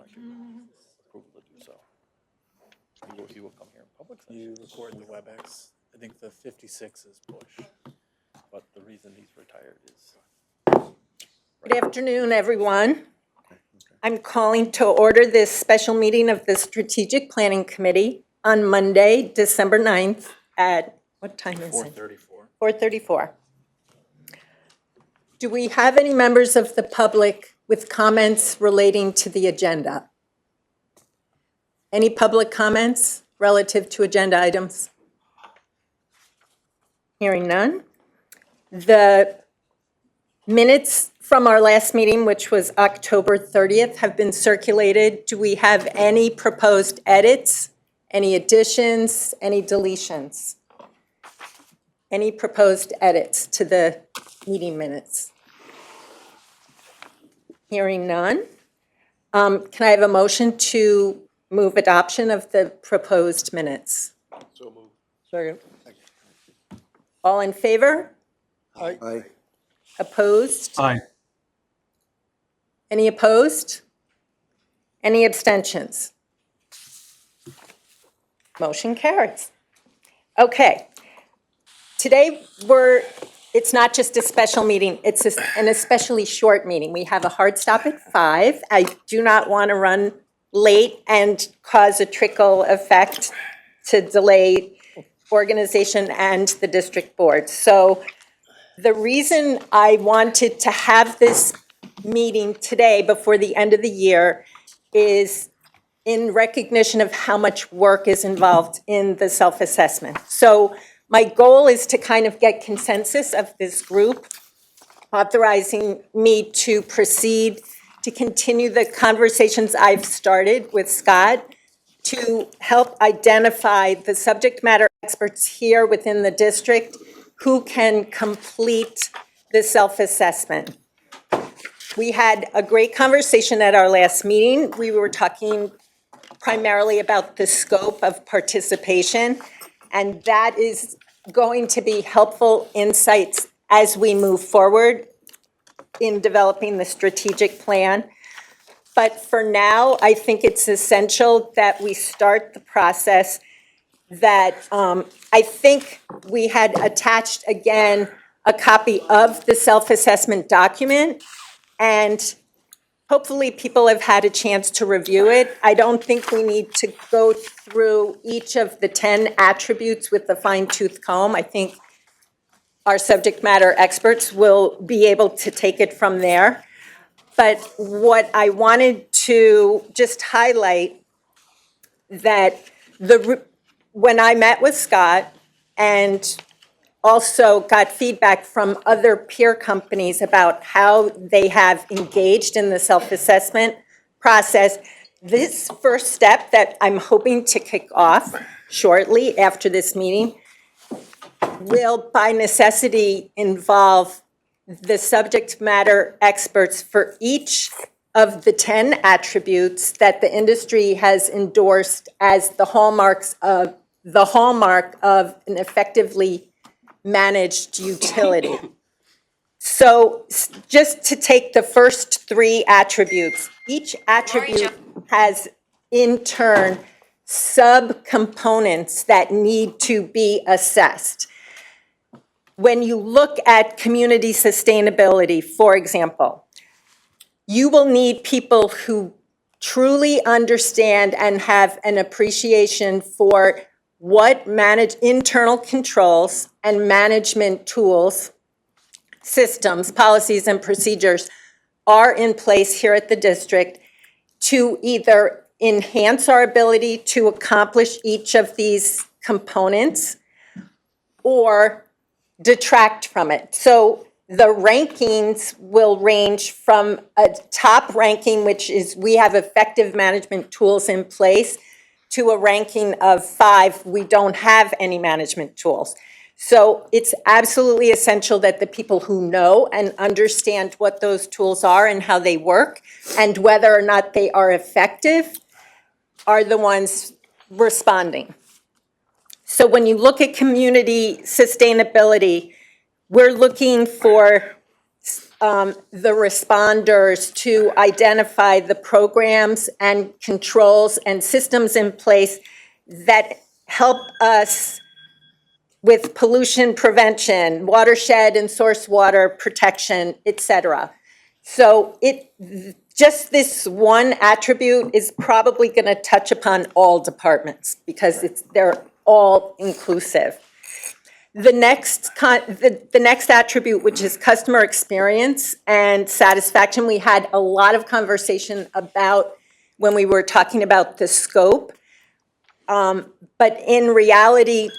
requires your approval to do so. You will come here in public session. You record the WebEx. I think the 56 is push. But the reason he's retired is. Good afternoon, everyone. I'm calling to order this special meeting of the Strategic Planning Committee on Monday, December 9th at, what time is it? 4:34. 4:34. Do we have any members of the public with comments relating to the agenda? Any public comments relative to agenda items? Hearing none. The minutes from our last meeting, which was October 30th, have been circulated. Do we have any proposed edits, any additions, any deletions? Any proposed edits to the meeting minutes? Hearing none. Can I have a motion to move adoption of the proposed minutes? So moved. Second. All in favor? Aye. Opposed? Aye. Any opposed? Any abstentions? Motion carries. Okay. Today, it's not just a special meeting, it's an especially short meeting. We have a hard stop at 5. I do not want to run late and cause a trickle effect to delay organization and the district board. So the reason I wanted to have this meeting today before the end of the year is in recognition of how much work is involved in the self-assessment. So my goal is to kind of get consensus of this group, authorizing me to proceed to continue the conversations I've started with Scott to help identify the subject matter experts here within the district who can complete the self-assessment. We had a great conversation at our last meeting. We were talking primarily about the scope of participation, and that is going to be helpful insights as we move forward in developing the strategic plan. But for now, I think it's essential that we start the process that I think we had attached, again, a copy of the self-assessment document, and hopefully people have had a chance to review it. I don't think we need to go through each of the 10 attributes with the fine-tooth comb. I think our subject matter experts will be able to take it from there. But what I wanted to just highlight that when I met with Scott and also got feedback from other peer companies about how they have engaged in the self-assessment process, this first step that I'm hoping to kick off shortly after this meeting will by necessity involve the subject matter experts for each of the 10 attributes that the industry has endorsed as the hallmark of an effectively managed utility. So just to take the first 3 attributes, each attribute has in turn subcomponents that need to be assessed. When you look at community sustainability, for example, you will need people who truly understand and have an appreciation for what internal controls and management tools, systems, policies, and procedures are in place here at the district to either enhance our ability to accomplish each of these components or detract from it. So the rankings will range from a top ranking, which is we have effective management tools in place, to a ranking of 5, we don't have any management tools. So it's absolutely essential that the people who know and understand what those tools are and how they work and whether or not they are effective are the ones responding. So when you look at community sustainability, we're looking for the responders to identify the programs and controls and systems in place that help us with pollution prevention, watershed and source water protection, et cetera. So just this one attribute is probably going to touch upon all departments because they're all inclusive. The next attribute, which is customer experience and satisfaction, we had a lot of conversation about when we were talking about the scope. But in reality,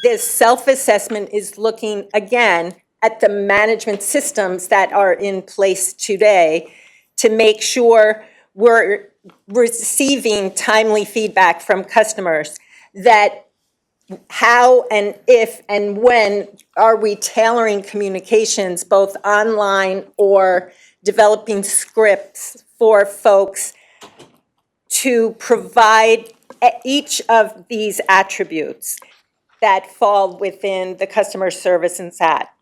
this self-assessment is looking, again, at the management systems that are in place today to make sure we're receiving timely feedback from customers, that how and if and when are we tailoring communications, both online or developing scripts for folks to provide each of these attributes that fall within the customer service and SAT.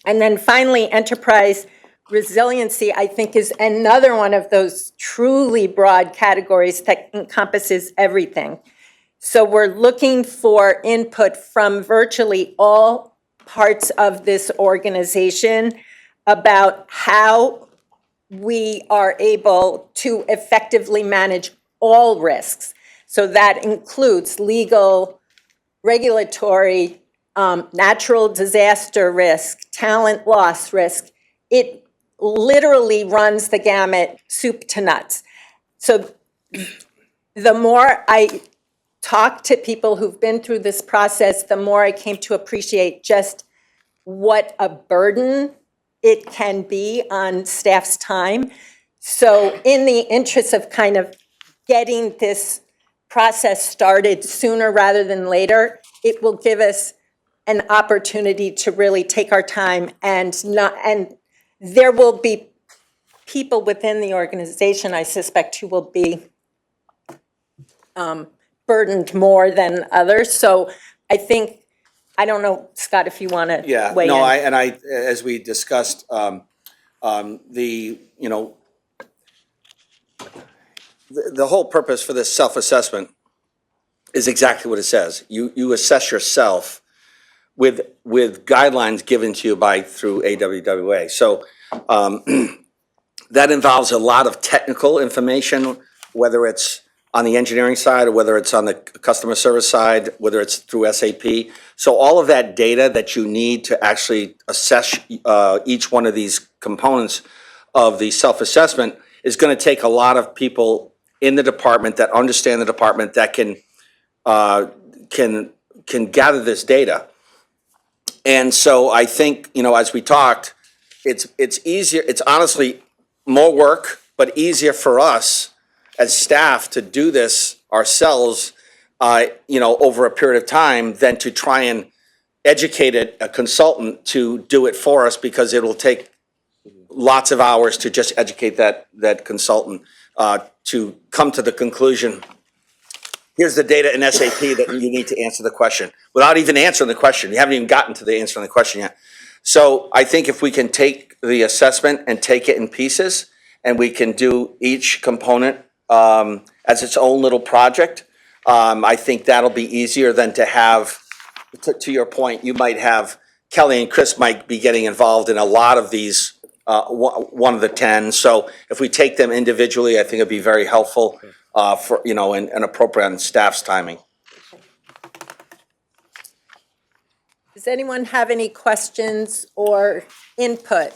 And then finally, enterprise resiliency, I think, is another one of those truly broad categories that encompasses everything. So we're looking for input from virtually all parts of this organization about how we are able to effectively manage all risks. So that includes legal, regulatory, natural disaster risk, talent loss risk. It literally runs the gamut, soup to nuts. So the more I talk to people who've been through this process, the more I came to appreciate just what a burden it can be on staff's time. So in the interest of kind of getting this process started sooner rather than later, it will give us an opportunity to really take our time and there will be people within the organization, I suspect, who will be burdened more than others. So I think, I don't know, Scott, if you want to weigh in. As we discussed, the whole purpose for this self-assessment is exactly what it says. You assess yourself with guidelines given to you through AWWA. So that involves a lot of technical information, whether it's on the engineering side or whether it's on the customer service side, whether it's through SAP. So all of that data that you need to actually assess each one of these components of the self-assessment is going to take a lot of people in the department that understand the department that can gather this data. And so I think, as we talked, it's easier, it's honestly more work, but easier for us as staff to do this ourselves, over a period of time than to try and educate a consultant to do it for us, because it'll take lots of hours to just educate that consultant to come to the conclusion, here's the data in SAP that you need to answer the question, without even answering the question. You haven't even gotten to the answering the question yet. So I think if we can take the assessment and take it in pieces, and we can do each component as its own little project, I think that'll be easier than to have, to your point, you might have, Kelly and Chris might be getting involved in a lot of these, one of the 10. So if we take them individually, I think it'd be very helpful for, and appropriate on staff's timing. Does anyone have any questions or input?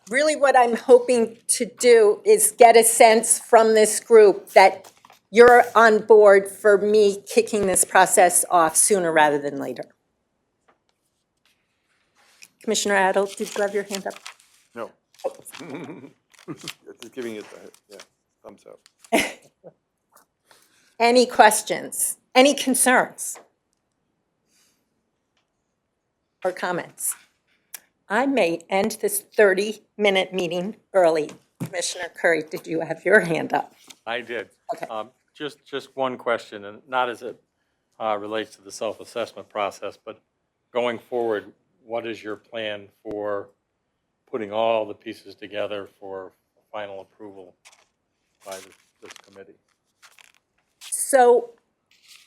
Really what I'm hoping to do is get a sense from this group that you're on board for me kicking this process off sooner rather than later. Commissioner Adel, did you have your hand up? No. Just giving it the thumbs up. Any questions? Any concerns? Or comments? I may end this 30-minute meeting early. Commissioner Curry, did you have your hand up? I did. Okay. Just one question, and not as it relates to the self-assessment process, but going forward, what is your plan for putting all the pieces together for final approval by this committee. So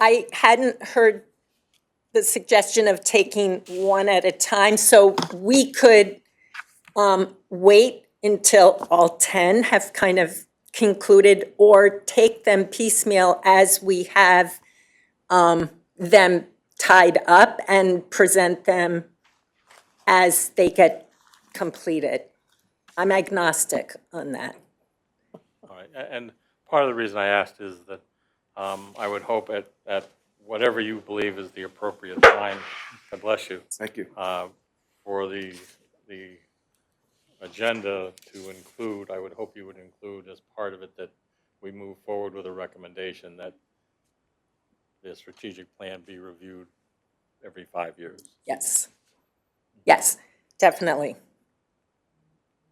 I hadn't heard the suggestion of taking one at a time, so we could wait until all 10 have kind of concluded, or take them piecemeal as we have them tied up and present them as they get completed. I'm agnostic on that. All right, and part of the reason I asked is that I would hope at whatever you believe is the appropriate time, God bless you, Thank you. for the agenda to include, I would hope you would include as part of it that we move forward with a recommendation that the strategic plan be reviewed every 5 years. Yes. Yes, definitely.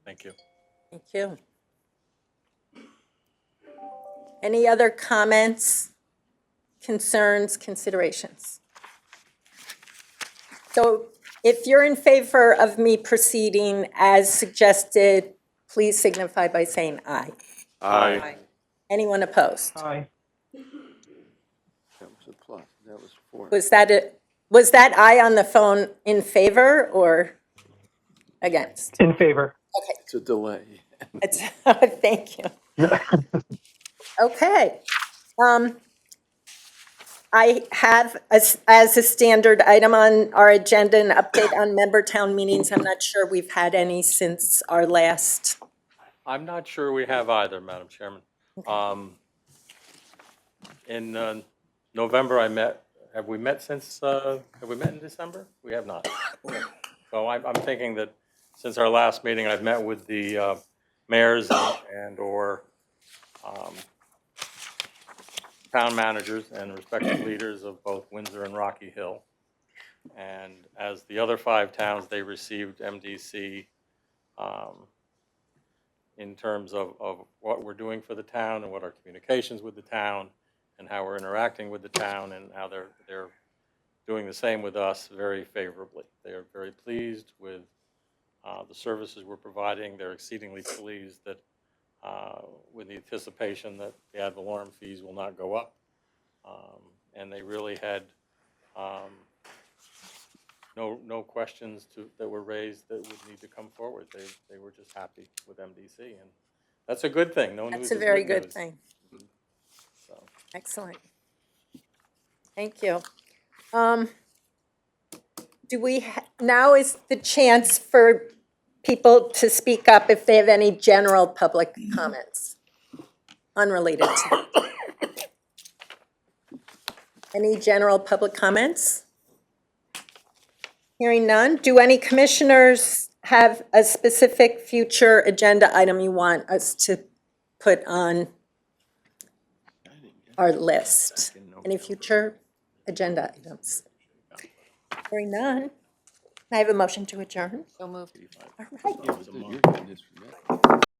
Thank you. Thank you. Any other comments, concerns, considerations? So if you're in favor of me proceeding as suggested, please signify by saying aye. Aye. Anyone opposed? Aye. That was a plus. That was 4. Was that aye on the phone in favor or against? In favor. It's a delay. It's, thank you. Okay. I have, as a standard item on our agenda, an update on member town meetings. I'm not sure we've had any since our last. I'm not sure we have either, Madam Chairman. In November, I met, have we met since, have we met in December? We have not. So I'm thinking that since our last meeting, I've met with the mayors and/or town managers and respective leaders of both Windsor and Rocky Hill. And as the other 5 towns, they received MDC in terms of what we're doing for the town and what our communications with the town and how we're interacting with the town and how they're doing the same with us very favorably. They are very pleased with the services we're providing. They're exceedingly pleased that with the anticipation that the ad valorem fees will not go up. And they really had no questions that were raised that would need to come forward. They were just happy with MDC, and that's a good thing. No news That's is a very good good news. thing. So, Excellent. Thank you. Now is the chance for people to speak up if they have any general public comments unrelated to. Any general public comments? Hearing none. Do any commissioners have a specific future agenda item you want us to put on our list? Any future agenda items? Hearing none. I have a motion to adjourn. So moved. All right. You're getting this from that.